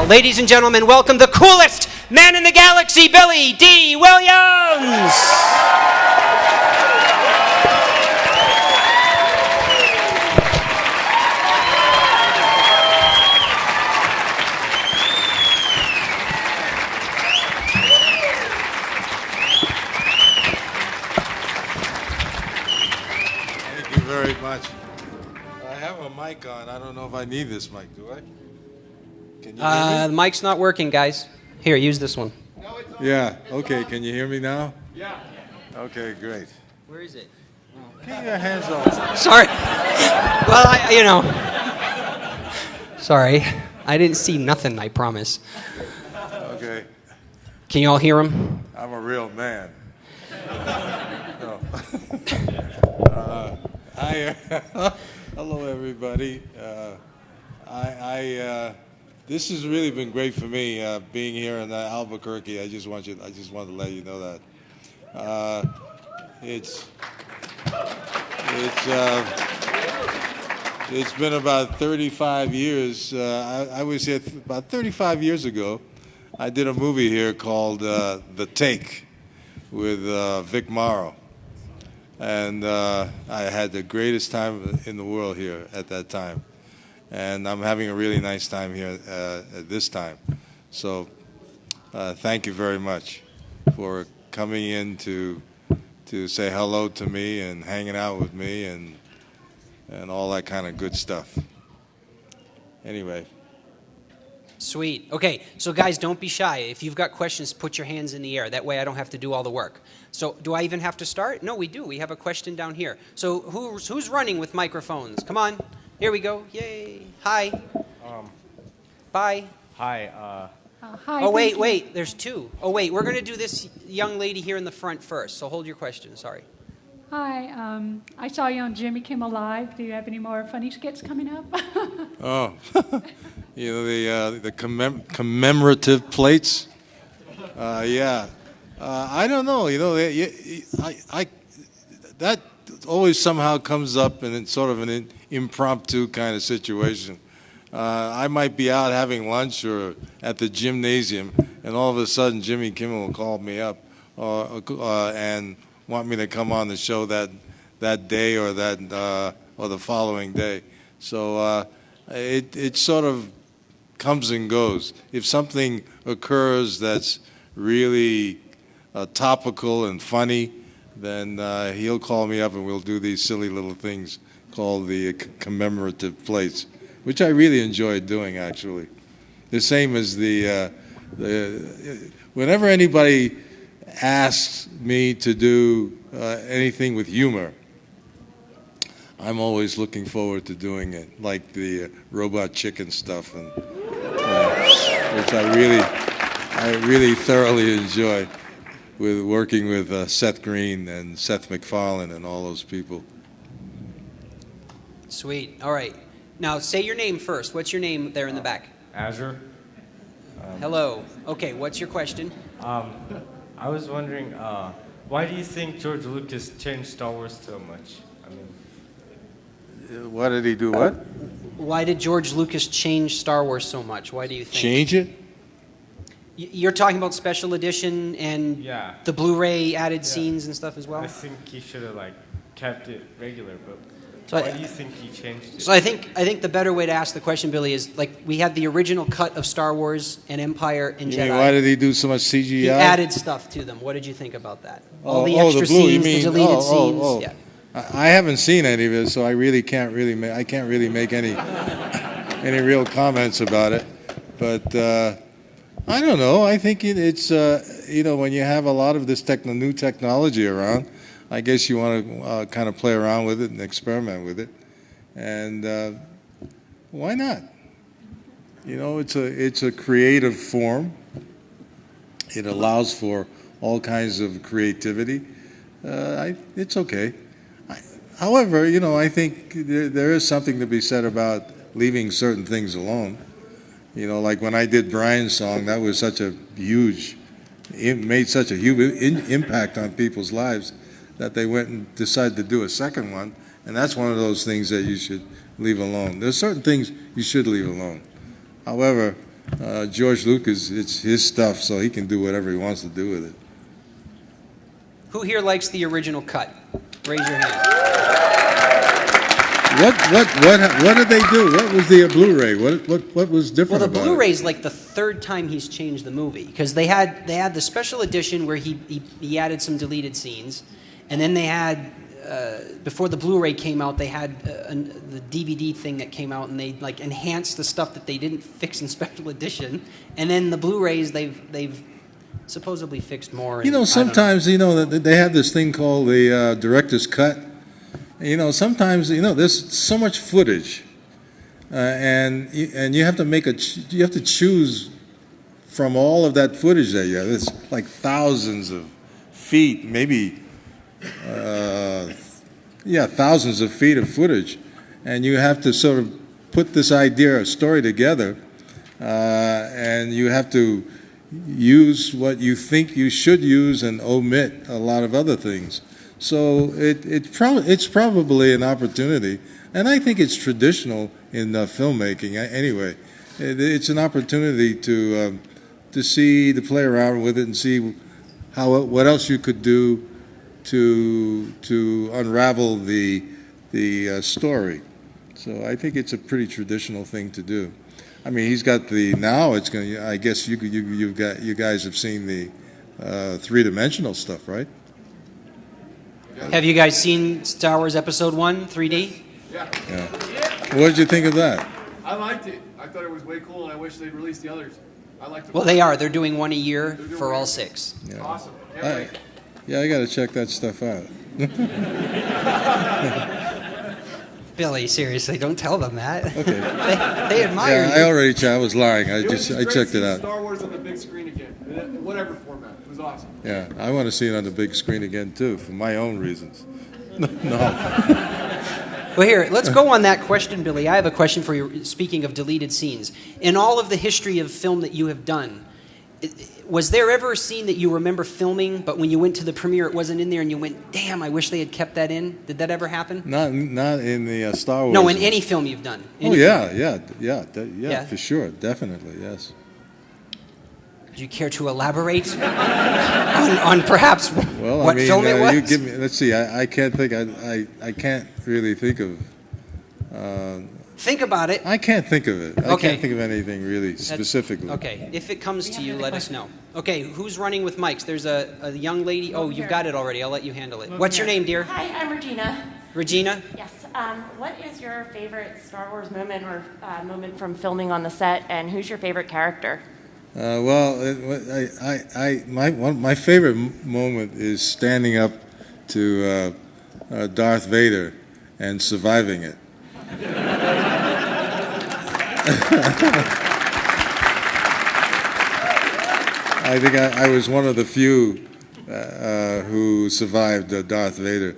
Ladies and gentlemen, welcome the coolest man in the galaxy, Billy Dee Williams. Thank you very much. I have a mic on. I don't know if I need this mic, do I? Can you hear me? The mic's not working, guys. Here, use this one. Yeah, okay. Can you hear me now? Yeah. Okay, great. Where is it? Keep your hands off. Sorry. Well, Sorry. I didn't see nothing, I promise. Okay. Can you all hear him? I'm a real man. No. Hello, everybody. This has really been great for me, being here in Albuquerque. I just wanted to let you know that. It's been about 35 years. I was here about 35 years ago. I did a movie here called The Take with Vic Morrow. And I had the greatest time in the world here at that time. And I'm having a really nice time here at this time. So thank you very much for coming in to say hello to me and hanging out with me and all that kind of good stuff. Anyway. Sweet. Okay, so guys, don't be shy. If you've got questions, put your hands in the air. That way I don't have to do all the work. So do I even have to start? No, we do. We have a question down here. So who's running with microphones? Come on. Here we go. Yay. Hi. Bye. Hi. Hi. Oh, wait. There's two. Oh, wait. We're going to do this young lady here in the front first. So hold your question. Sorry. Hi. I saw you on Jimmy Kimmel Live. Do you have any more funny skits coming up? Oh. The commemorative plates. Yeah. I don't know. That always somehow comes up in sort of an impromptu kind of situation. I might be out having lunch or at the gymnasium, and all of a sudden Jimmy Kimmel will call me up and want me to come on the show that day or the following day. So it sort of comes and goes. If something occurs that's really topical and funny, then he'll call me up and we'll do these silly little things called the commemorative plates, which I really enjoyed doing, actually. The same as whenever anybody asks me to do anything with humor, I'm always looking forward to doing it, like the robot chicken stuff, and which I really thoroughly enjoy, with working with Seth Green and Seth MacFarlane and all those people. Sweet. All right. Now say your name first. What's your name there in the back? Azure. Hello. Okay. What's your question? I was wondering, why do you think George Lucas changed Star Wars so much? What did he do? What? Why did George Lucas change Star Wars so much? Why do you think? Change it? You're talking about special edition and the Blu-ray added scenes and stuff as well? I think he should have kept it regular, but why do you think he changed it? So I think the better way to ask the question, Billy, is we had the original cut of Star Wars and Empire and Jedi. Why did he do so much CGI? He added stuff to them. What did you think about that? All the extra scenes, the deleted scenes. Yeah. I haven't seen any of it, so I can't really make any real comments about it. But I don't know. I think it's when you have a lot of this new technology around, I guess you want to kind of play around with it and experiment with it, and why not? It's a creative form. It allows for all kinds of creativity. It's okay. However, I think there is something to be said about leaving certain things alone. Like when I did Brian's song, that was it made such a huge impact on people's lives that they went and decided to do a second one, and that's one of those things that you should leave alone. There's certain things you should leave alone. However, George Lucas, it's his stuff, so he can do whatever he wants to do with it. Who here likes the original cut? Raise your hand. What did they do? What was the Blu-ray? What was different Well, the about Blu-ray it? is like the third time he's changed the movie, because they had the special edition where he added some deleted scenes, and then they had before the Blu-ray came out, they had the DVD thing that came out, and they like enhanced the stuff that they didn't fix in special edition, and then the Blu-rays they've supposedly fixed more. You know, sometimes they have this thing called the director's cut. You know, sometimes there's so much footage, and you have to you have to choose from all of that footage that you have. There's like thousands of feet, maybe thousands of feet of footage, and you have to sort of put this idea or story together, and you have to use what you think you should use and omit a lot of other things. So it's probably an opportunity, and I think it's traditional in filmmaking anyway. It's an opportunity to play around with it and see what else you could do to unravel the story. So I think it's a pretty traditional thing to do. I mean, he's got now it's going. I guess you guys have seen the three-dimensional stuff, right? Have you guys seen Star Wars Episode 1, 3D? Yeah. What did you think of that? I liked it. I thought it was way cool, and I wish they'd release the others. I liked it. Well, they are. They're doing one a year for all 6. Yeah. Awesome. Can't wait. Yeah, I got to check that stuff out. Billy, seriously, don't tell them that. Okay. They admire Yeah, you. I was lying. I It was just great checked it seeing out. Star Wars on the big screen again, in whatever format. It was awesome. Yeah, I want to see it on the big screen again too, for my own reasons. No. Well, here, let's go on that question, Billy. I have a question for you, speaking of deleted scenes. In all of the history of film that you have done, was there ever a scene that you remember filming, but when you went to the premiere it wasn't in there and you went, damn, I wish they had kept that in? Did that ever happen? Not in the Star Wars. No, in any film you've done. Oh, Yeah? for sure, definitely, yes. Would you care to elaborate on perhaps Well, what I mean, film it was? you give me. Let's see. I can't think. I can't really think of. Think about it. I can't think of it. I Okay. can't think of anything really specifically. Okay, if it comes to you, let us know. Okay, who's running with mics? There's a young lady. Oh, you've got it already. I'll let you handle it. What's your name, dear? Hi, I'm Regina. Regina? Yes. What is your favorite Star Wars moment or moment from filming on the set, and who's your favorite character? My favorite moment is standing up to Darth Vader and surviving it. I think I was one of the few who survived Darth Vader,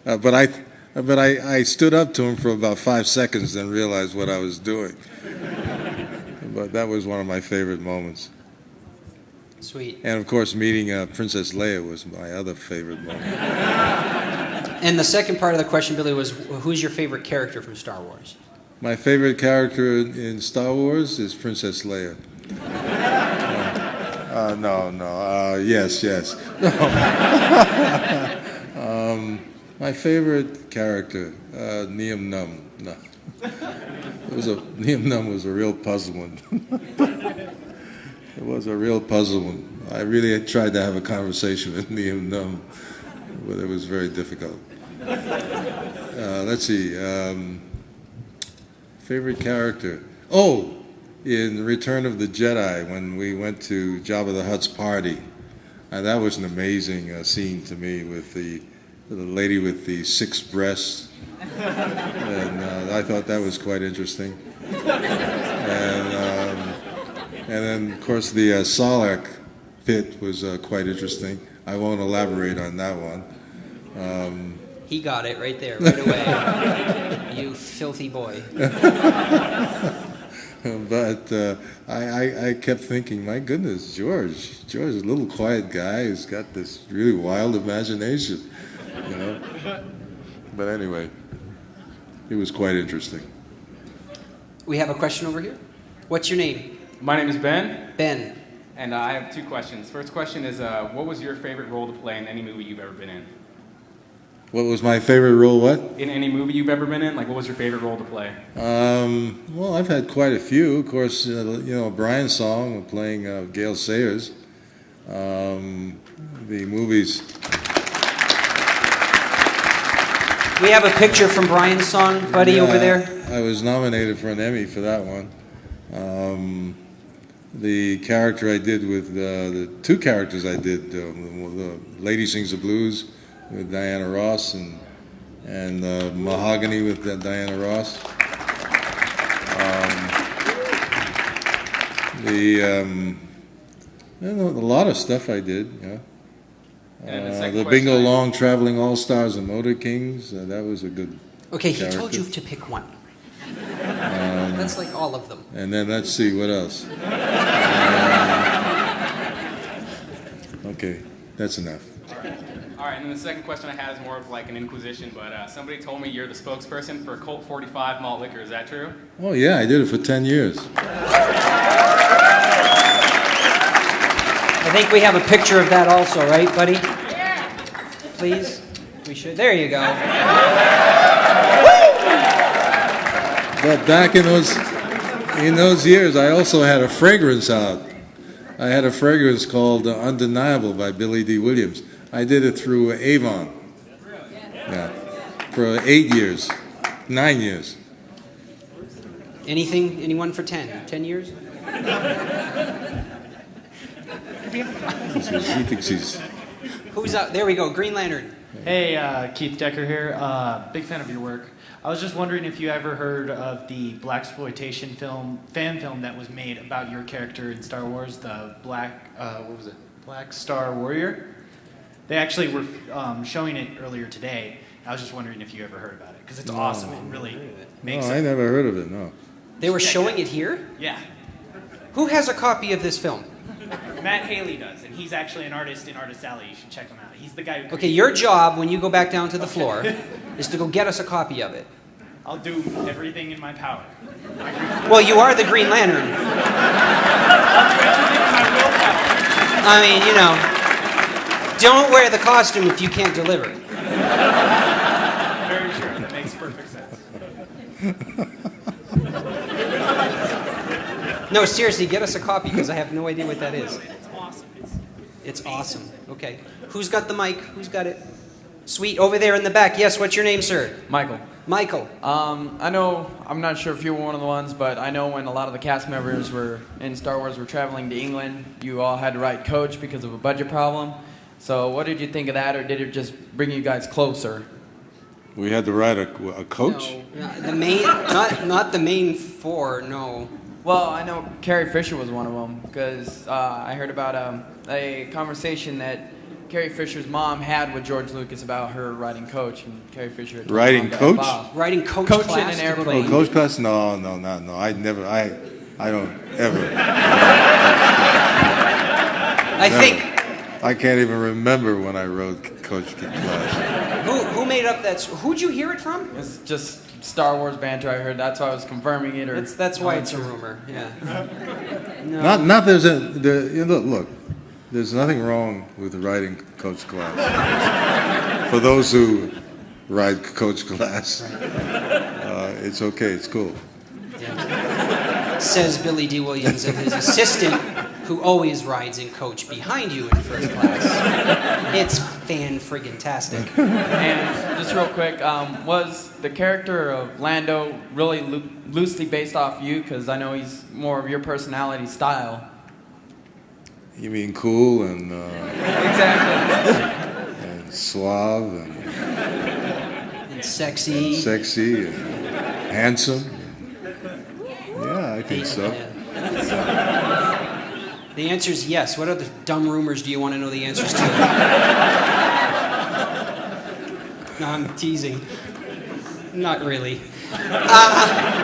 but I stood up to him for about 5 seconds, then realized what I was doing. But that was one of my favorite moments. Sweet. And of course, meeting Princess Leia was my other favorite moment. And the second part of the question, Billy, was who's your favorite character from Star Wars? My favorite character in Star Wars is Princess Leia. Yes. My favorite character, Nien Nunb. No. Nien Nunb was a real puzzlement. It was a real puzzlement. I really tried to have a conversation with Nien Nunb, but it was very difficult. Let's see. Favorite character? Oh, in Return of the Jedi, when we went to Jabba the Hutt's party, and that was an amazing scene to me with the lady with the 6 breasts, and I thought that was quite interesting. And then, of course, the Sarlacc pit was quite interesting. I won't elaborate on that one. He got it right there, right away. You filthy boy. But I kept thinking, my goodness, George is a little quiet guy who's got this really wild imagination, you know. But anyway, it was quite interesting. We have a question over here. What's your name? My name is Ben. Ben. And I have two questions. First question is, what was your favorite role to play in any movie you've ever been in? What was my favorite role? What? In any movie you've ever been in? Like, what was your favorite role to play? Well, I've had quite a few. Of course, Brian's song, playing Gail Sayers. The movies. We have a picture from Brian's song, buddy, over there. I was nominated for an Emmy for that one. The character I did with the two characters I did, the Lady Sings the Blues with Diana Ross and Mahogany with Diana Ross. A lot of stuff I did. Yeah. The Bingo Long Traveling All Stars and Motor Kings. That was a good. Okay, he character. told you to pick one. That's like all of them. And then let's see what else. Okay, that's enough. All right, and then the second question I had is more of like an inquisition, but somebody told me you're the spokesperson for Colt 45 malt liquor. Is that true? Oh yeah, I did it for 10 years. I think we have a picture of that also, right, buddy? Yeah. Please? We should. There you go. But back in those years, I also had a fragrance out. I had a fragrance called Undeniable by Dee Williams. I did it through Avon. Yeah. For 8 years. 9 years. Anyone for 10? 10 years? He thinks he's... Who's up? There we go. Green Lantern. Hey, Keith Decker here. Big fan of your work. I was just wondering if you ever heard of the blaxploitation fan film that was made about your character in Star Wars, the Black Star Warrior. They actually were showing it earlier today. I was just wondering if you ever heard about it, because it's awesome. It really makes No, it. I never heard of it, no. They were showing it here? Yeah. Who has a copy of this film? Matt Haley does, and he's actually an artist in Artist Alley. You should check him out. He's the guy who... Okay, your job when you go back down to the floor is to go get us a copy of it. I'll do everything in my power. Well, you are the Green Lantern. I mean, don't wear the costume if you can't deliver. Very true. That makes perfect sense. No, seriously, get us a copy because I have no idea what that is. It's awesome. It's awesome. Okay. Who's got the mic? Who's got it? Sweet, over there in the back. Yes, what's your name, sir? Michael. Michael. I know, I'm not sure if you were one of the ones, but I know when a lot of the cast members were in Star Wars were traveling to England, you all had to write coach because of a budget problem. So what did you think of that, or did it just bring you guys closer? We had to write a coach? No, the main, not the main four, no. Well, I know Carrie Fisher was one of them, because I heard about a conversation that Carrie Fisher's mom had with George Lucas about her writing coach, and Carrie Fisher had told Writing mom to coach? F off. Writing coach Coach class in an to go to airplane. Oh, coach class? No. I don't ever. I think. I can't even remember when I wrote coach class. Who made up that? Who'd you hear it from? It's just Star Wars banter. I heard. That's why I was confirming it. Or That's why it's a rumor. Yeah. No. Not there's look. There's nothing wrong with writing coach class. For those who ride coach class, it's okay. It's cool. Yeah. Says Billy Dee Williams and his assistant, who always rides in coach behind you in first class. It's fan-friggin-tastic. And just real quick, was the character of Lando really loosely based off you? Because I know he's more of your personality style. You mean cool and Exactly. and suave And sexy. and handsome. Yeah, I think so. The answer is yes. What other dumb rumors do you want to know the answers to? No, I'm teasing. Not really.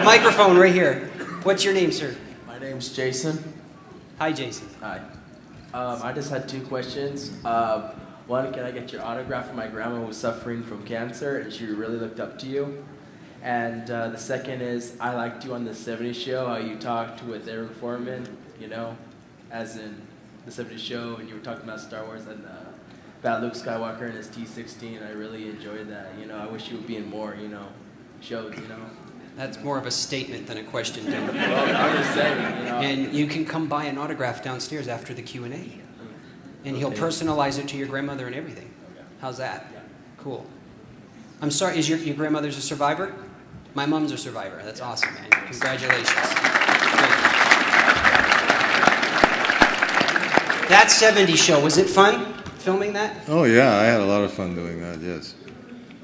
Microphone right here. What's your name, sir? My name's Jason. Hi, Jason. Hi. I just had two questions. One, can I get your autograph? My grandma was suffering from cancer, and she really looked up to you. And the second is, I liked you on the 70s show, how you talked with Eric Foreman, you know, as in the 70s show, and you were talking about Star Wars and about Luke Skywalker and his T-16. I really enjoyed that. You know, I wish you would be in more, you know, shows, you know. That's more of a statement than a question, Tim. Well, I'm just saying, you know. And you can come buy an autograph downstairs after the Q&A. And he'll personalize it to your grandmother and everything. How's that? Cool. I'm sorry, is your grandmother's a survivor? My mom's a survivor. That's awesome, man. Congratulations. Great. That 70s show, was it fun filming that? Oh yeah, I had a lot of fun doing that. Yes,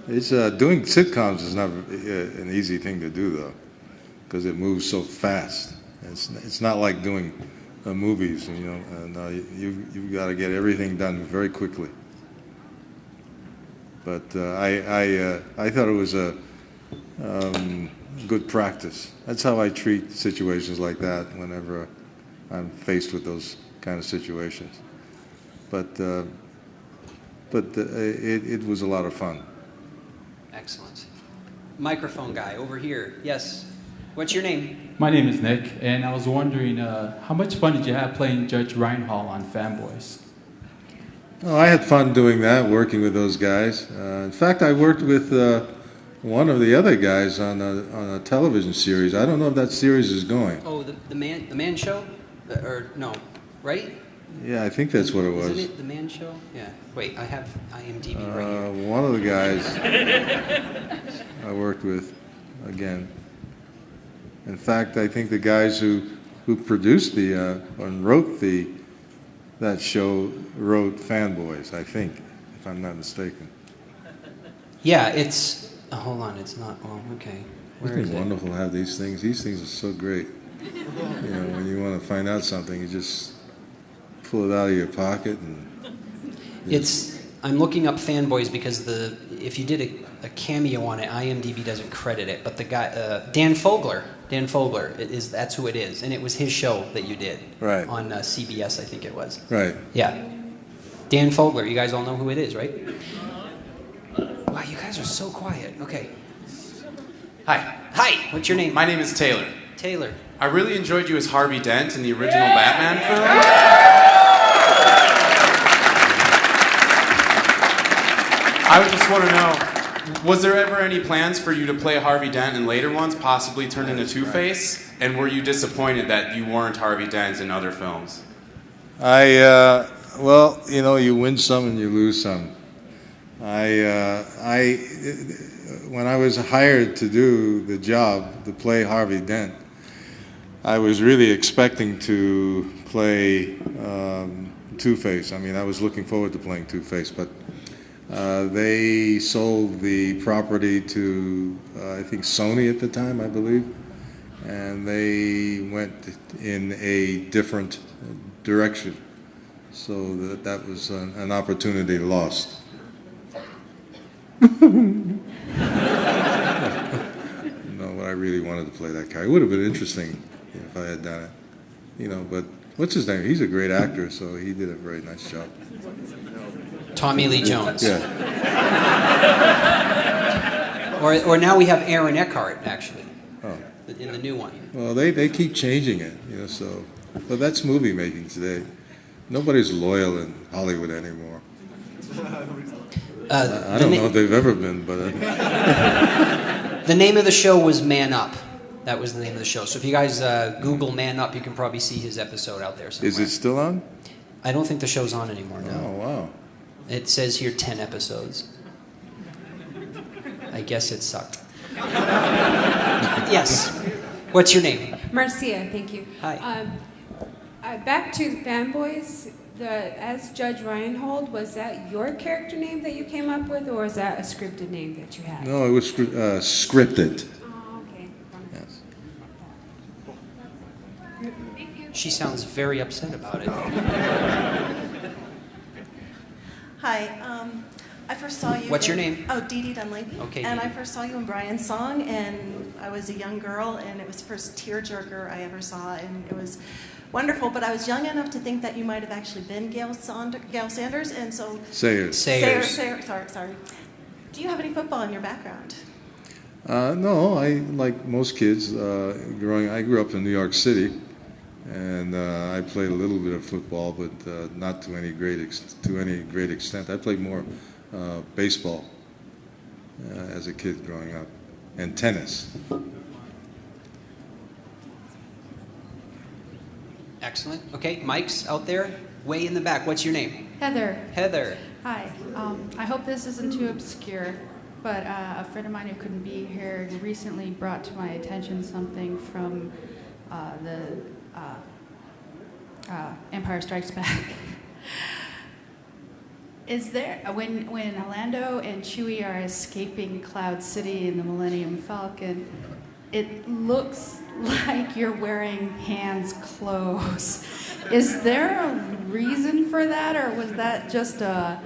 it's doing sitcoms is not an easy thing to do though, because it moves so fast. It's not like doing movies, you know, and you've got to get everything done very quickly. But I thought it was a good practice. That's how I treat situations like that whenever I'm faced with those kind of situations. But it was a lot of fun. Excellent. Microphone guy over here. Yes. What's your name? My name is Nick, and I was wondering how much fun did you have playing Judge Reinhold on Fanboys? Oh, I had fun doing that, working with those guys. In fact, I worked with one of the other guys on a television series. I don't know if that series is going. Oh, the man show? Or no, right? Yeah, I think that's what it was. Isn't it the man show? Yeah. Wait, I have IMDb right here. One of the guys I worked with, again. In fact, I think the guys who produced and wrote that show wrote Fanboys, I think, if I'm not mistaken. Yeah, it's... Oh, hold on, it's not... Oh, okay. Where is Isn't it wonderful to have these things? These things are so great. You know, when you want to find out something, you just pull it out of your pocket and... It's... I'm looking up Fanboys because if you did a cameo on it, IMDb doesn't credit it, but the guy... Dan Fogler, that's who it is, and it was his show that you did. Right. On CBS, I think it was. Right. Yeah. Dan Fogler, you guys all know who it is, right? Wow, you guys are so quiet. Okay. Hi. Hi, what's your name? My name is Taylor. Taylor. I really enjoyed you as Harvey Dent in the original Batman film. I would just want to know, was there ever any plans for you to play Harvey Dent in later ones, possibly turn into Two-Face? And were you disappointed that you weren't Harvey Dent in other films? Well, you know, you win some and you lose some. When I was hired to do the job, to play Harvey Dent, I was really expecting to play Two-Face. I mean, I was looking forward to playing Two-Face, but they sold the property to, I think, Sony at the time, I believe, and they went in a different direction. So that was an opportunity lost. No, but I really wanted to play that guy. It would have been interesting if I had done it, you know. But what's his name? He's a great actor, so he did a very nice job. Tommy Lee Jones. Yeah. Or now we have Aaron Eckhart, actually, in the new one. Well, they keep changing it, you know. So, but that's movie making today. Nobody's loyal in Hollywood anymore. I don't know if they've ever been, but... The name of the show was Man Up. That was the name of the show. So if you guys Google Man Up, you can probably see his episode out there somewhere. Is it still on? I don't think the show's on anymore, no. Oh, wow. It says here 10 episodes. I guess it sucked. Yes. What's your name? Marcia, thank you. Hi. Back to Fanboys, as Judge Reinhold, was that your character name that you came up with, or was that a scripted name that you had? No, it was scripted. Oh, okay. Yes. She sounds very upset about it. Hi, I first saw you. What's your name? Oh, Dee Dunleavy. Okay. And Dee. I first saw you in Brian's song, and I was a young girl, and it was the first tearjerker I ever saw, and it was wonderful. But I was young enough to think that you might have actually been Gail Sanders, and so. Sayers. Sayers. Sorry. Do you have any football in your background? No, I like most kids. I grew up in New York City, and I played a little bit of football, but not to any great extent. I played more baseball as a kid growing up, and tennis. Excellent. Okay, Mike's out there, way in the back. What's your name? Heather. Heather. Hi. I hope this isn't too obscure, but a friend of mine who couldn't be here recently brought to my attention something from the Empire Strikes Back. Is there, when Lando and Chewie are escaping Cloud City in the Millennium Falcon, it looks like you're wearing Han's clothes. Is there a reason for that, or was that just a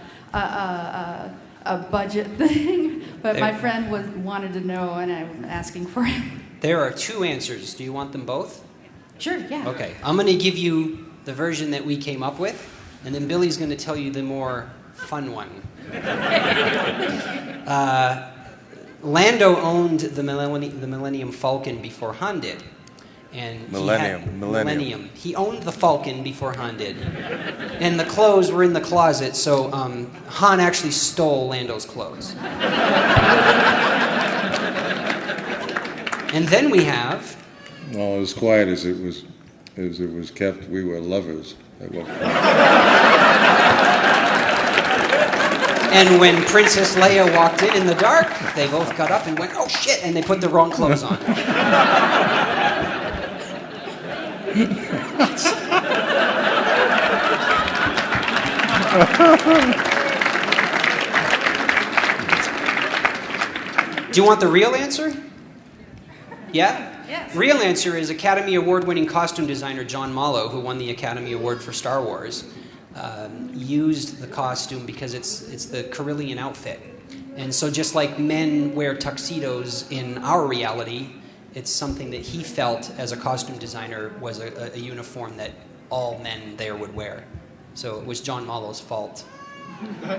budget thing? But my friend wanted to know, and I'm asking for him. There are two answers. Do you want them both? Sure, yeah. Okay, I'm going to give you the version that we came up with, and then Billy's going to tell you the more fun one. Lando owned the Millennium Falcon before Han did. And Millennium. He owned the Falcon before Han did. And the clothes were in the closet, so Han actually stole Lando's clothes. And then we have... Well, as quiet as it was kept, we were lovers at one point. And when Princess Leia walked in the dark, they both got up and went, oh shit, and they put the wrong clothes on. Do you want the real answer? Yeah? Yes. Real answer is Academy Award-winning costume designer John Mallow, who won the Academy Award for Star Wars, used the costume because it's the Carillion outfit. And so just like men wear tuxedos in our reality, it's something that he felt as a costume designer was a uniform that all men there would wear. So it was John Mallow's fault.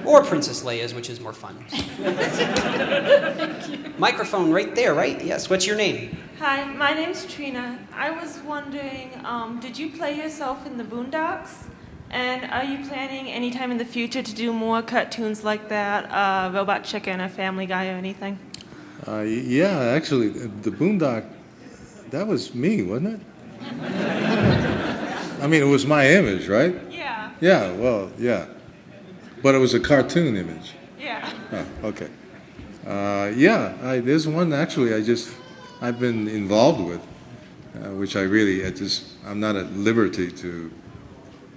Or Princess Leia's, which is more fun. Thank you. Microphone right there, right? Yes, what's your name? Hi, my name's Trina. I was wondering, did you play yourself in the Boondocks? And are you planning anytime in the future to do more cartoons like that, Robot Chicken or Family Guy or anything? Yeah, actually, the Boondock, that was me, wasn't it? I mean, it was my image, right? Yeah. Yeah, well, yeah. But it was a cartoon image. Yeah. Oh, okay. There's one actually I've been involved with, which I'm not at liberty to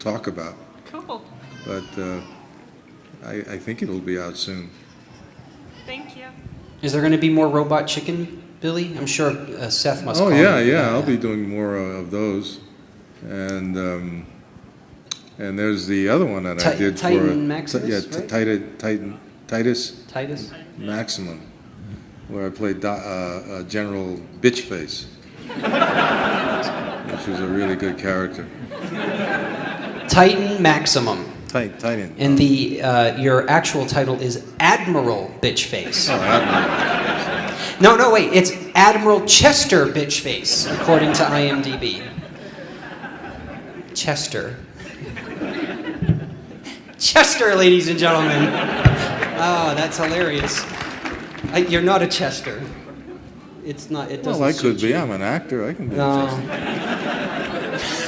talk about. Cool. But I think it'll be out soon. Thank you. Is there going to be more Robot Chicken, Billy? I'm sure Seth must call yeah, you. I'll be doing more of those. And there's the other one that I did Titan Maximus, right? Titus Maximum, where I played General Bitchface, which was a really good character. Titan Maximum. Titan. And your actual title is Admiral Bitchface. Oh, Admiral. No, wait. It's Admiral Chester Bitchface, according to IMDb. Chester, ladies and gentlemen. Oh, that's hilarious. You're not a Chester. It's not. It doesn't. Well, I could suit be. you. I'm an actor. I can be a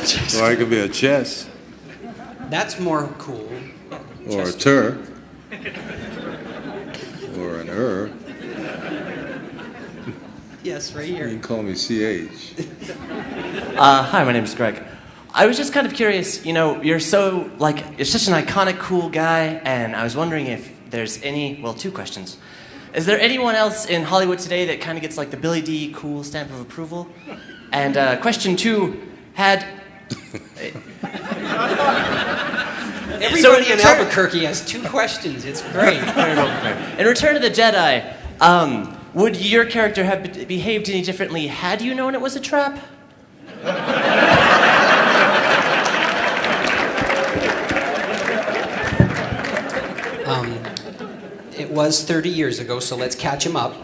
Chester. Or I could be a chess. That's more cool. Or Chester. a tur. Or an Yes, right here. You can call me CH. Hi, my name is Greg. I was just kind of curious, you're such an iconic, cool guy, and I was wondering if there's two questions. Is there anyone else in Hollywood today that kind of gets like the Billy D cool stamp of approval? And question 2, Everybody in Albuquerque has 2 questions. It's great. In Return of the Jedi, would your character have behaved any differently had you known it was a trap? It was 30 years ago, so let's catch him up.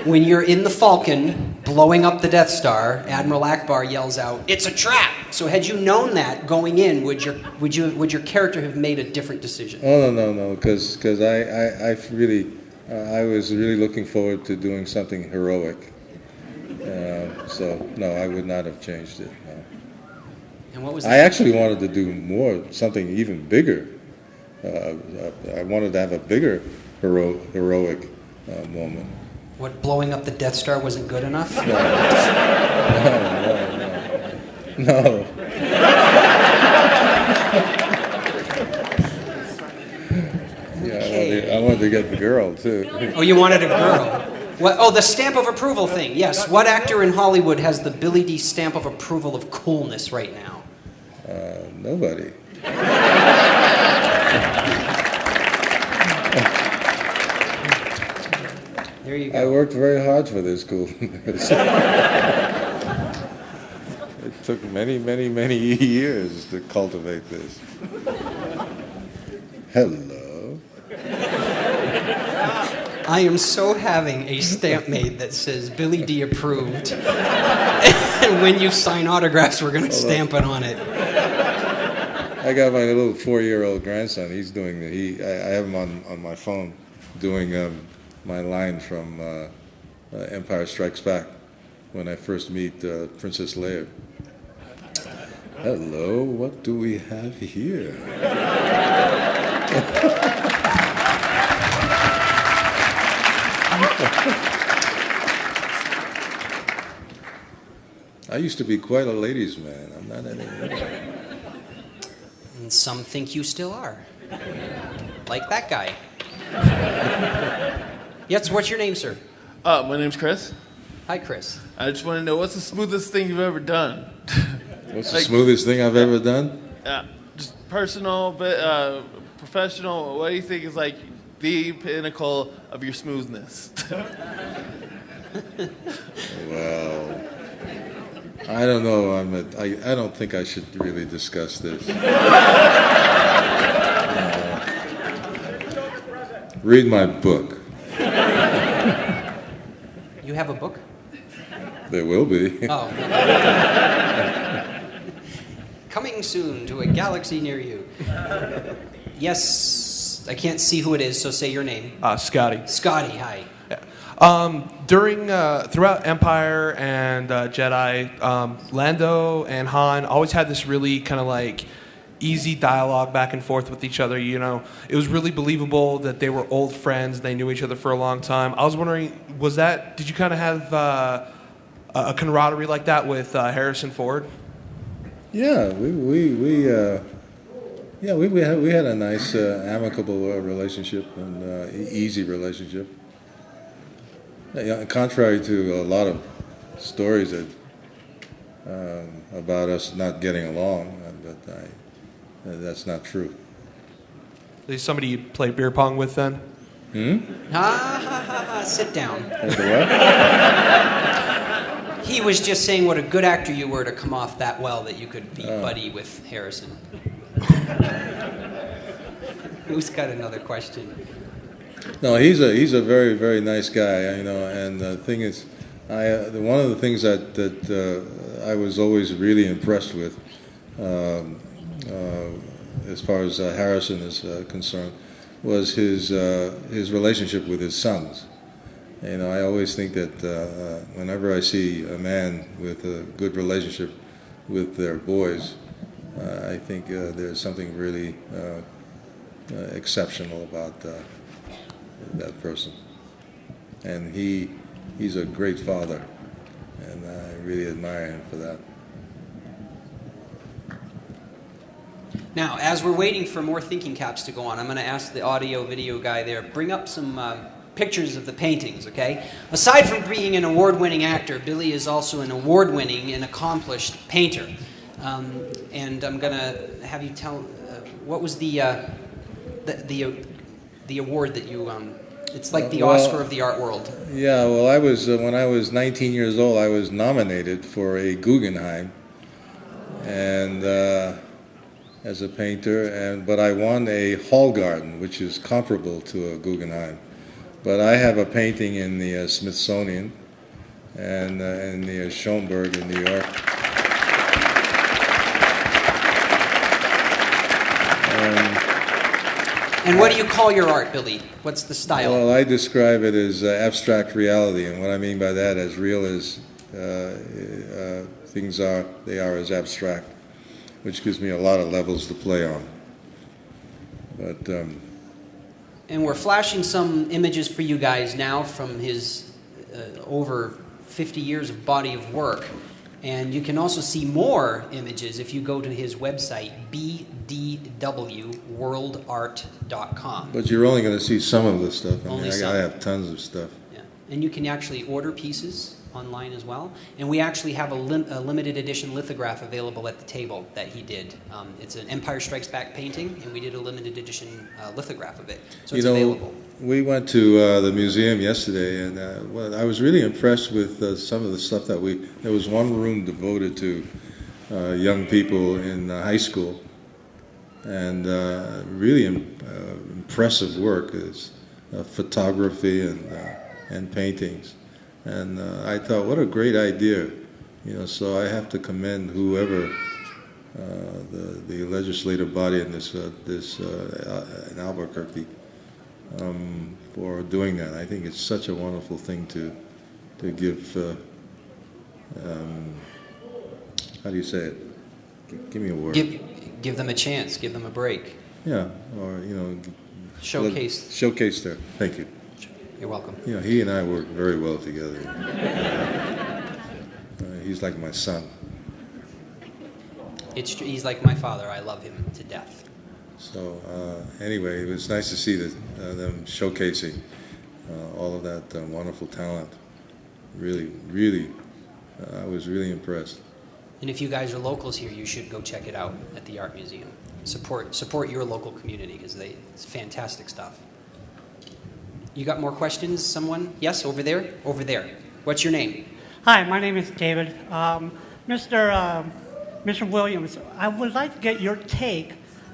When you're in the Falcon blowing up the Death Star, Admiral Akbar yells out, "It's a trap!" So had you known that going in, would your character have made a different decision? Oh no, because I was really looking forward to doing something heroic. So no, I would not have changed it. No. And what was I actually wanted to do something even bigger. I wanted to have a bigger heroic moment. What, blowing up the Death Star wasn't good enough? No. Yeah, I wanted to get the girl too. Oh, you wanted a girl. What, oh, the stamp of approval thing. Yes. What actor in Hollywood has the Billy Dee stamp of approval of coolness right now? Nobody. There you go. I worked very hard for this coolness. It took many years to cultivate this. Hello. I am so having a stamp made that says Billy Dee approved. And when you sign autographs, we're going to stamp it on it. I got my little 4-year-old grandson. He's doing I have him on my phone doing my line from Empire Strikes Back when I first meet Princess Leia. Hello, what do we have here? I used to be quite a ladies' man. I'm not anymore. And some think you still are. Like that guy. Yes, what's your name, sir? My name's Chris. Hi, Chris. I just want to know, what's the smoothest thing you've ever done? What's the smoothest thing I've ever done? Just personal, but professional. What do you think is like the pinnacle of your smoothness? Well, I don't know. I don't think I should really discuss this. Read my book. You have a book? There will be. Oh. Coming soon to a galaxy near you. Yes, I can't see who it is, so say your name. Scotty. Scotty, hi. Throughout Empire and Jedi, Lando and Han always had this really kind of like easy dialogue back and forth with each other. You know, it was really believable that they were old friends. They knew each other for a long time. I was wondering, did you kind of have a camaraderie like that with Harrison Ford? Yeah, we had a nice amicable relationship and easy relationship. Contrary to a lot of stories about us not getting along, but that's not true. Is somebody you play beer pong with then? Sit down. What? He was just saying what a good actor you were to come off that well that you could be buddy with Harrison. Who's got another question? No, he's a very, very nice guy, you know. And the thing is, one of the things that I was always really impressed with, as far as Harrison is concerned, was his relationship with his sons. You know, I always think that whenever I see a man with a good relationship with their boys, I think there's something really exceptional about that person. And he's a great father, and I really admire him for that. Now, as we're waiting for more thinking caps to go on, I'm going to ask the audio-video guy there, bring up some pictures of the paintings, okay? Aside from being an award-winning actor, Billy is also an award-winning and accomplished painter. And I'm going to have you tell, what was the award that you, it's like the Oscar of the art world. Yeah, well, I was, when I was 19 years old, I was nominated for a Guggenheim, and as a painter, but I won a Hall Garden, which is comparable to a Guggenheim. But I have a painting in the Smithsonian and in the Schomburg in New York. And what do you call your art, Billy? What's the style? Well, I describe it as abstract reality, and what I mean by that, as real as things are, they are as abstract, which gives me a lot of levels to play on. But and we're flashing some images for you guys now from his over 50 years of body of work. And you can also see more images if you go to his website, bdwworldart.com. But you're only going to see some of the stuff. I Only mean, some. I have tons of stuff. Yeah. And you can actually order pieces online as well. And we actually have a limited edition lithograph available at the table that he did. It's an Empire Strikes Back painting, and we did a limited edition lithograph of it. So it's available. We went to the museum yesterday, and well, I was really impressed with some of the stuff that there was one room devoted to young people in high school, and really impressive work is photography and paintings. And I thought, what a great idea, so I have to commend whoever the legislative body in this in Albuquerque for doing that. I think it's such a wonderful thing to give. How do you say it? Give me a word. Give them a chance. Give them a break. Yeah, or showcase there. Thank you. You're welcome. He and I work very well together. He's like my son. He's like my father. I love him to death. So anyway, it was nice to see them showcasing all of that wonderful talent. Really, really, I was really impressed. And if you guys are locals here, you should go check it out at the Art Museum. Support your local community because it's fantastic stuff. You got more questions? Someone? Yes, over there? Over there. What's your name? Hi, my name is David. Mr. Williams, I would like to get your take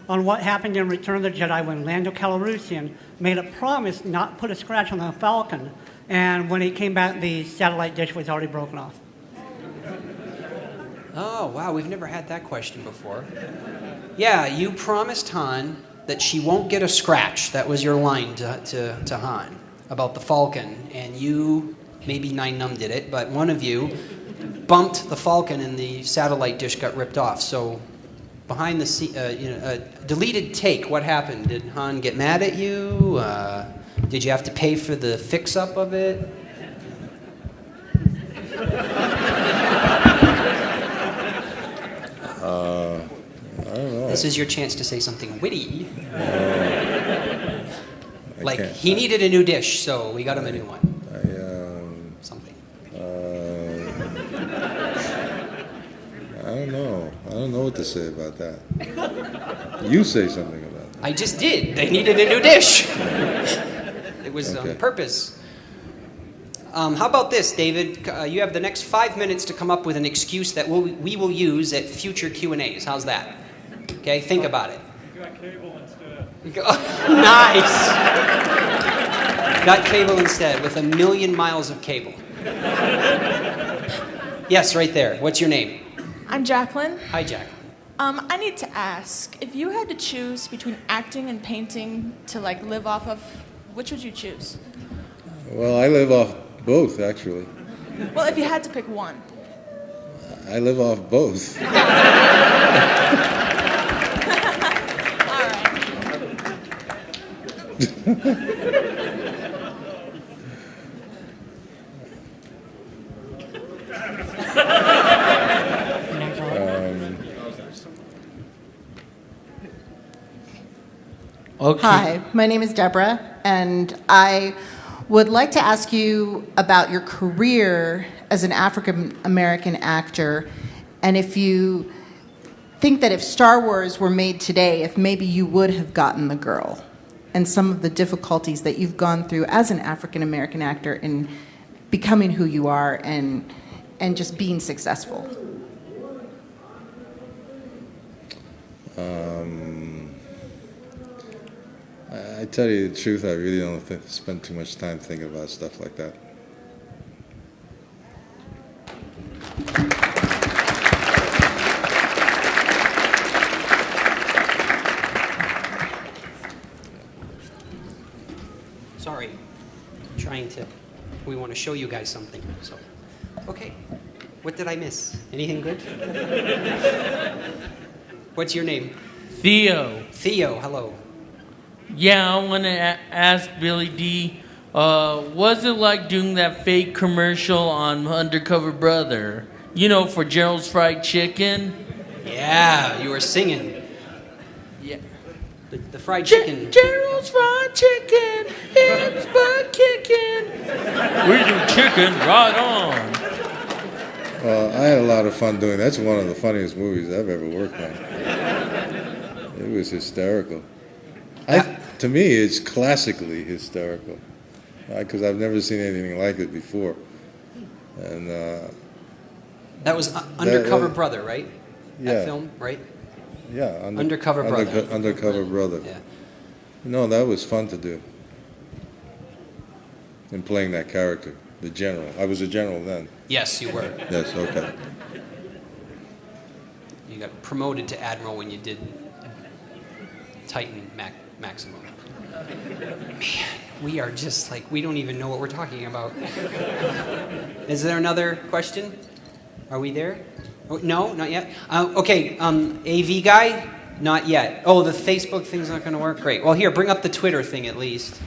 on what happened in Return of the Jedi when Lando Calrissian made a promise not to put a scratch on the Falcon, and when he came back, the satellite dish was already broken off. Oh, wow, we've never had that question before. Yeah, you promised Han that she won't get a scratch. That was your line to Han about the Falcon. And you, maybe Nine Num did it, but one of you bumped the Falcon and the satellite dish got ripped off. So behind the scene, deleted take, what happened? Did Han get mad at you? Did you have to pay for the fix-up of it? I don't know. This is your chance to say something witty. Like, he needed a new dish, so we got him a new one. Something. I don't know. I don't know what to say about that. You say something about it. I just did. They needed a new dish. It was on purpose. How about this, David? You have the next 5 minutes to come up with an excuse that we will use at future Q&As. How's that? Okay, think about it. You got cable instead. Nice. Got cable instead with 1,000,000 miles of cable. Yes, right there. What's your name? I'm Jacqueline. Hi, Jacqueline. I need to ask, if you had to choose between acting and painting to live off of, which would you choose? Well, I live off both, actually. Well, if you had to pick one. I live off both. Okay. Hi, my name is Deborah, and I would like to ask you about your career as an African American actor, and if you think that if Star Wars were made today, if maybe you would have gotten the girl, and some of the difficulties that you've gone through as an African American actor in becoming who you are and just being successful. I tell you the truth, I really don't spend too much time thinking about stuff like that. Sorry, we want to show you guys something. So, okay, what did I miss? Anything good? What's your name? Theo. Theo, hello. Yeah, I want to ask Billy D. What's it like doing that fake commercial on Undercover Brother? You know, for Gerald's Fried Chicken? Yeah, you were singing. Yeah. The fried chicken. Gerald's Fried Chicken, it's butt kicking. We do chicken right on. Well, I had a lot of fun doing that. That's one of the funniest movies I've ever worked on. It was hysterical. To me, it's classically hysterical because I've never seen anything like it before. And that was Undercover Brother, right? Yeah. That film, right? Yeah, Undercover Brother. Undercover Brother. Yeah. No, that was fun to do. In playing that character, the general. I was a general then. Yes, you were. Yes, okay. You got promoted to admiral when you did Titan Maximum. Man, we are just like, we don't even know what we're talking about. Is there another question? Are we there? Oh, no, not yet. Okay, AV guy? Not yet. Oh, the Facebook thing's not going to work? Great. Well, here, bring up the Twitter thing at least.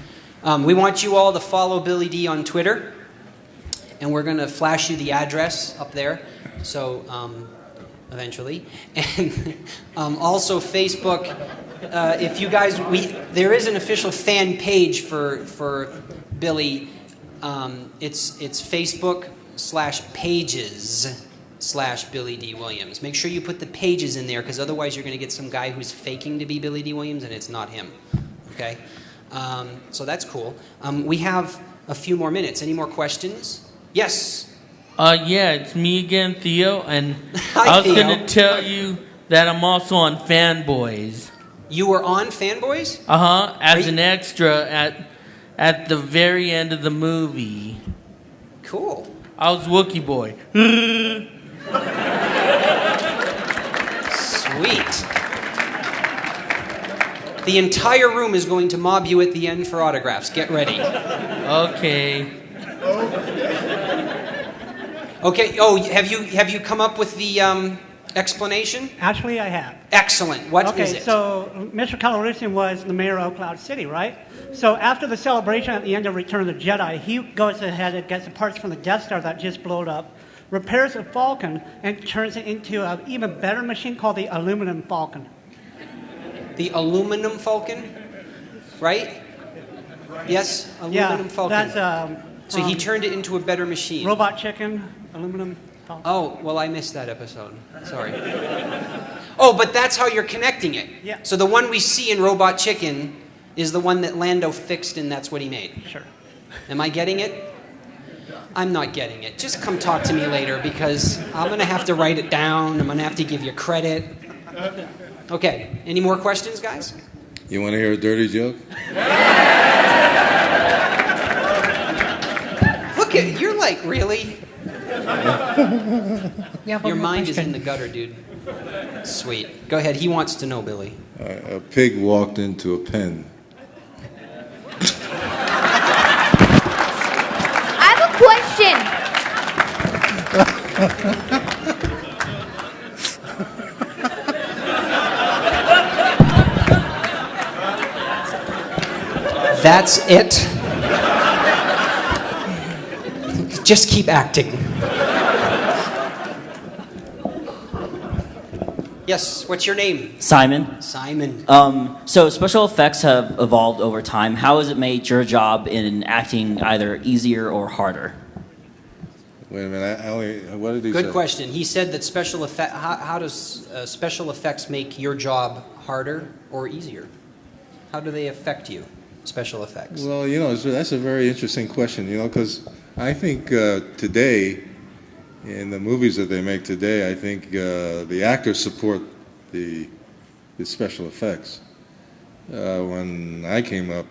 We want you all to follow Billy D on Twitter. And we're going to flash you the address up there. So, eventually. And also Facebook, if you guys, there is an official fan page for Billy. It's Facebook.com/pages/Billy D. Williams. Make sure you put the pages in there, because otherwise you're going to get some guy who's faking to be Billy D. Williams, and it's not him. Okay? So that's cool. We have a few more minutes. Any more questions? Yes? Yeah, it's me again, Theo, and Hi, I was Theo. going to tell you that I'm also on Fanboys. You were on Fanboys? Uh-huh, as an extra at the very end of the movie. Cool. I was Wookiee Boy. Sweet. The entire room is going to mob you at the end for autographs. Get ready. Okay. Okay. Oh, have you come up with the explanation? Actually, I have. Excellent. What is Okay, it? so Mr. Calrissian was the mayor of Cloud City, right? So after the celebration at the end of Return of the Jedi, he goes ahead and gets the parts from the Death Star that just blew up, repairs a Falcon, and turns it into an even better machine called the Aluminum Falcon. The Aluminum Falcon, right? Yes, Aluminum Falcon. That's so he turned it into a better machine. Robot Chicken, Aluminum Falcon. Oh, well, I missed that episode. Sorry. Oh, but that's how you're connecting it. Yeah. So the one we see in Robot Chicken is the one that Lando fixed, and that's what he made. Sure. Am I getting it? I'm not getting it. Just come talk to me later, because I'm going to have to write it down. I'm going to have to give you credit. Okay. Any more questions, guys? You want to hear a dirty joke? Look at you're like, really? Yeah, Your mind is in the gutter, dude. Sweet. Go ahead. He wants to know, Billy. A pig walked into a pen. I have a question. That's it? Just keep acting. Yes, what's your name? Simon. Simon. So special effects have evolved over time. How has it made your job in acting either easier or harder? Wait a minute. What did he say? Good question. He said that special effect. How does special effects make your job harder or easier? How do they affect you? Special effects. Well, that's a very interesting question, because I think today, in the movies that they make today, I think the actors support the special effects. when I came up,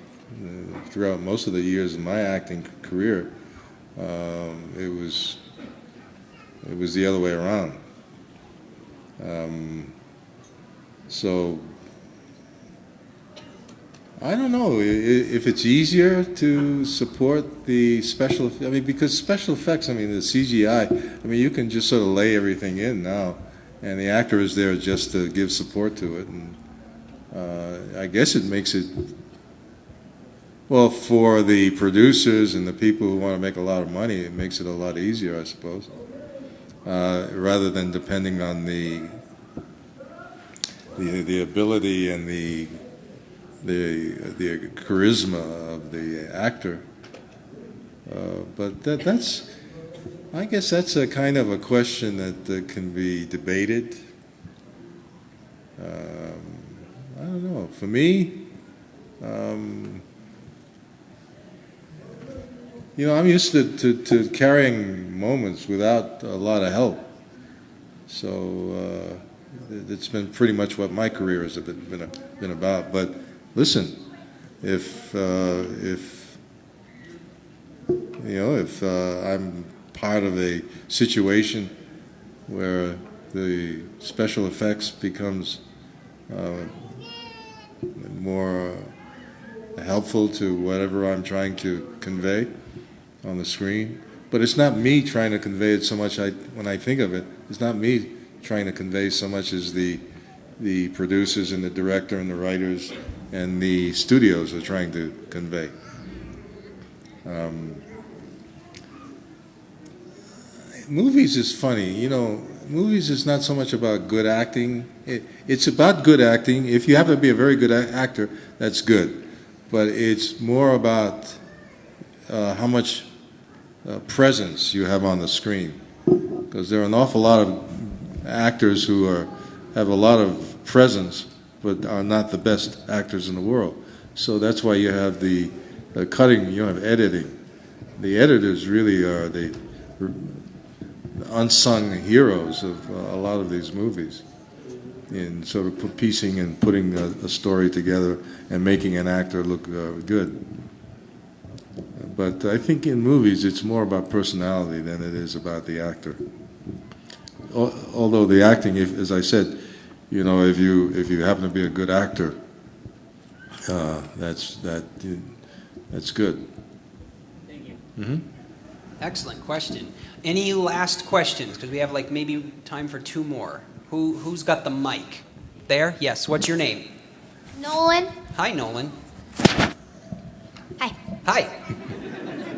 throughout most of the years of my acting career, it was the other way around. So I don't know if it's easier to support the special. I mean, because special effects. I mean, the CGI. I mean, you can just sort of lay everything in now, and the actor is there just to give support to it. And I guess it makes it. Well, for the producers and the people who want to make a lot of money, it makes it a lot easier, I suppose, rather than depending on the ability and the charisma of the actor. But that's, I guess that's a kind of a question that can be debated. I don't know. For me, you know, I'm used to carrying moments without a lot of help. So it's been pretty much what my career has been about. But listen, if I'm part of a situation where the special effects becomes more helpful to whatever I'm trying to convey on the screen, but it's not me trying to convey it so much. When I think of it, it's not me trying to convey so much as the producers and the director and the writers and the studios are trying to convey. Movies is funny, you know. Movies is not so much about good acting. It's about good acting. If you happen to be a very good actor, that's good. But it's more about how much presence you have on the screen. Because there are an awful lot of actors who have a lot of presence, but are not the best actors in the world. So that's why you have the cutting, you have editing. The editors really are the unsung heroes of a lot of these movies in sort of piecing and putting a story together and making an actor look good. But I think in movies it's more about personality than it is about the actor. Although the acting, as I said, you know, if you happen to be a good actor, that's good. Thank you. Mm-hmm. Excellent question. Any last questions? Because we have like maybe time for two more. Who's got the mic? There? Yes. What's your name? Nolan. Hi, Nolan. Hi. Hi.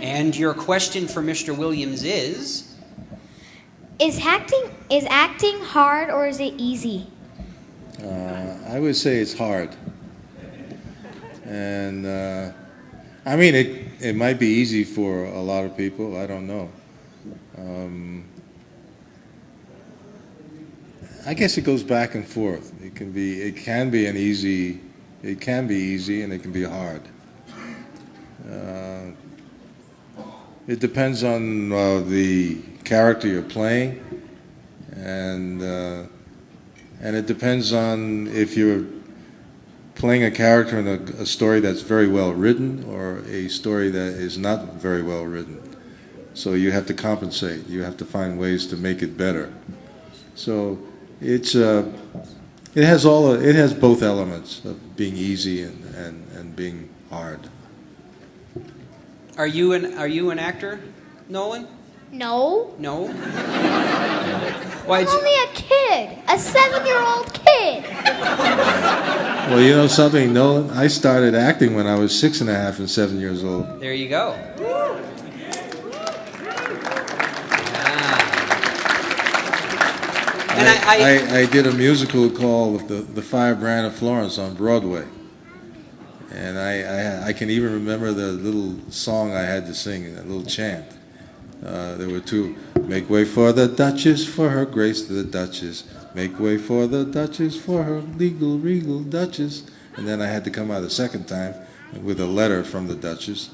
And your question for Mr. Williams is? Is acting hard or is it easy? I would say it's hard. And I mean, it might be easy for a lot of people. I don't know. I guess it goes back and forth. It can be easy, and it can be hard. It depends on the character you're playing, and it depends on if you're playing a character in a story that's very well written or a story that is not very well written. So you have to compensate. You have to find ways to make it better. So it has both elements of being easy and being hard. Are you an actor, Nolan? No. No. I'm only a kid, a 7-year-old kid. Well, you know something, Nolan? I started acting when I was 6.5 and 7 years old. There you go. And I did a musical called The Firebrand of Florence on Broadway. And I can even remember the little song I had to sing, that little chant. There were two. Make way for the Duchess, for her grace the Duchess. Make way for the Duchess, for her legal, regal Duchess. And then I had to come out a second time with a letter from the Duchess.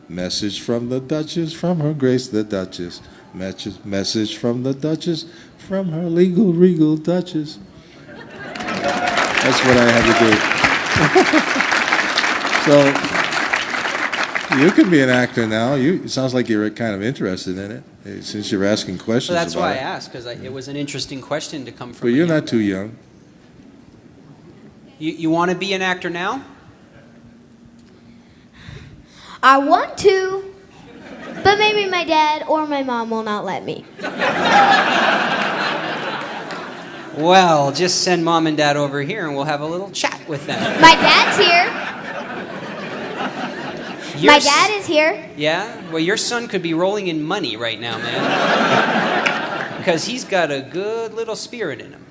Message from the Duchess, from her grace the Duchess. Message from the Duchess, from her legal, regal Duchess. That's what I had to do. So you could be an actor now. It sounds like you're kind of interested in it, since you're asking questions So that's about why I it. asked, because it was an interesting question to come from. But you're not too young. You want to be an actor now? I want to, but maybe my dad or my mom will not let me. Well, just send mom and dad over here and we'll have a little chat with them. My dad's here. My dad is here. Yeah? Well, your son could be rolling in money right now, man. Because he's got a good little spirit in him.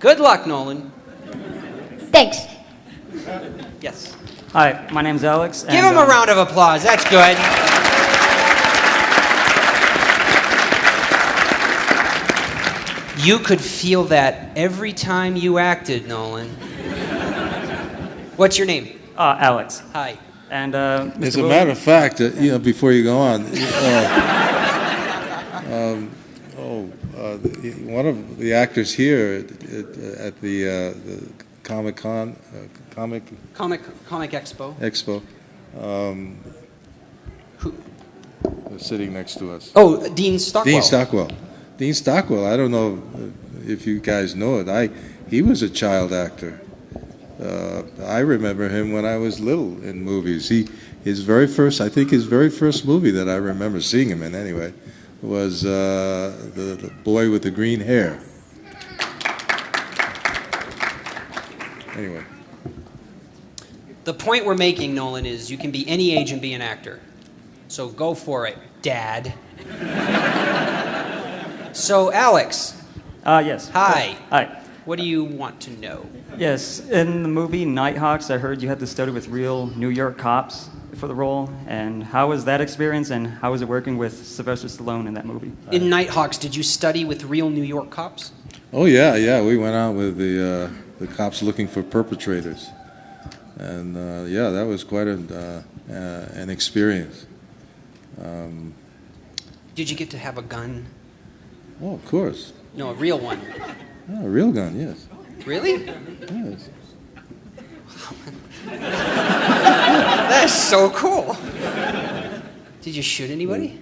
Good luck, Nolan. Thanks. Yes. Hi, my name's Alex. Give him a round of applause. That's good. You could feel that every time you acted, Nolan. What's your name? Alex. Hi. And As a matter of fact, before you go on, one of the actors here at the Comic-Con, Comic Expo. Was sitting next to us. Oh, Dean Stockwell. Dean Stockwell. I don't know if you guys know it. He was a child actor. I remember him when I was little in movies. His very first movie that I remember seeing him in anyway was the boy with the green hair. Anyway. The point we're making, Nolan, is you can be any age and be an actor. So go for it, Dad. So, Alex. Yes. Hi. Hi. What do you want to know? Yes, in the movie Nighthawks, I heard you had to study with real New York cops for the role. And how was that experience, and how was it working with Sylvester Stallone in that movie? In Nighthawks, did you study with real New York cops? Oh yeah. We went out with the cops looking for perpetrators, and that was quite an experience. Did you get to have a gun? Oh, of course. No, a real one. Oh, a real gun, yes. Really? Yes. That's so cool. Did you shoot anybody?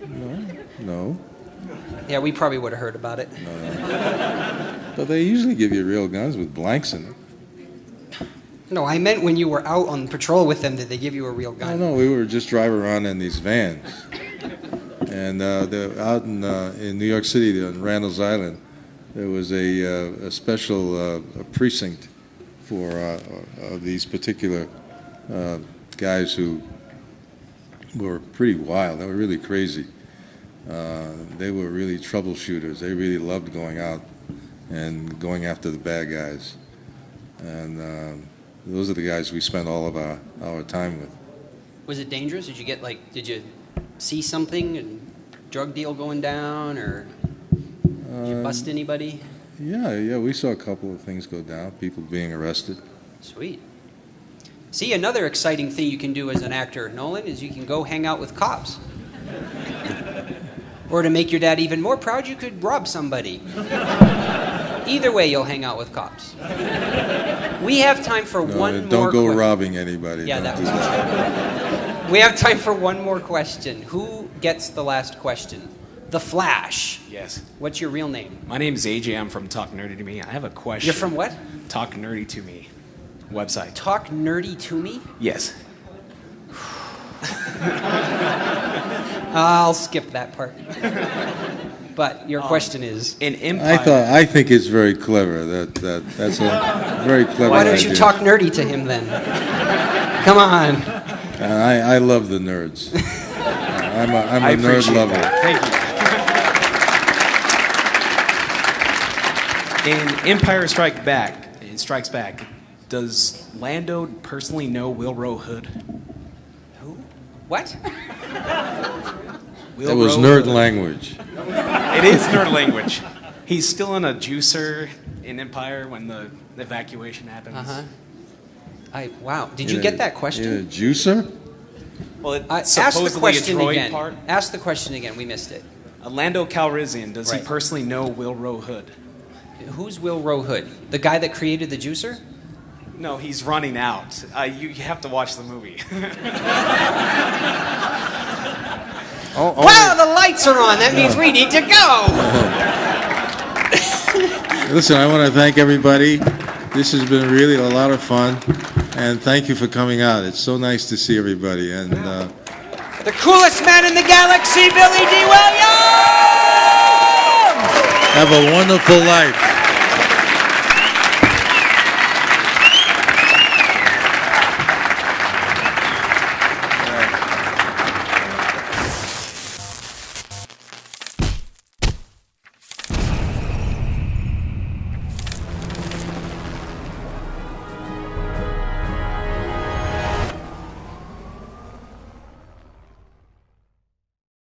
No. Yeah, we probably would have heard about it. No. But they usually give you real guns with blanks in them. No, I meant when you were out on patrol with them, did they give you a real gun? No, we were just driving around in these vans. And they're out in New York City, on Randall's Island, there was a special precinct for these particular guys who were pretty wild. They were really crazy. They were really troubleshooters. They really loved going out and going after the bad guys. And those are the guys we spent all of our time with. Was it dangerous? Did you see something, a drug deal going down, or did you bust anybody? Yeah, we saw a couple of things go down, people being arrested. Sweet. See, another exciting thing you can do as an actor, Nolan, is you can go hang out with cops. Or to make your dad even more proud, you could rob somebody. Either way, you'll hang out with cops. We have time for one more Don't go robbing anybody. Yeah, that was true. We have time for one more question. Who gets the last question? The Flash. Yes. What's your real name? My name's AJ. I'm from Talk Nerdy to Me. I have a question. You're from what? Talk Nerdy to Me website. Talk Nerdy to Me? Yes. I'll skip that part. But your question is in Empire. I think it's very clever. That's a very clever. Why don't idea. you talk nerdy to him then? Come on. I love the nerds. I'm a nerd lover. Thank you. In Empire Strikes Back, does Lando personally know Wilbur Hood? Who? What? It was nerd language. It is nerd language. He's still in a juicer in Empire when the evacuation happens. Wow. Did you get that question? In a juicer? Well, it's ask supposedly the question a droid again. part. Ask the question again. We missed it. Lando Calrissian, does Right. he personally know Wilbur Hood? Who's Wilbur Hood? The guy that created the juicer? No, he's running out. You have to watch the movie. Wow, the lights are on. That means we need to go. Listen, I want to thank everybody. This has been really a lot of fun, and thank you for coming out. It's so nice to see everybody. And the coolest man in the galaxy, Billy Dee Williams! Have a wonderful life.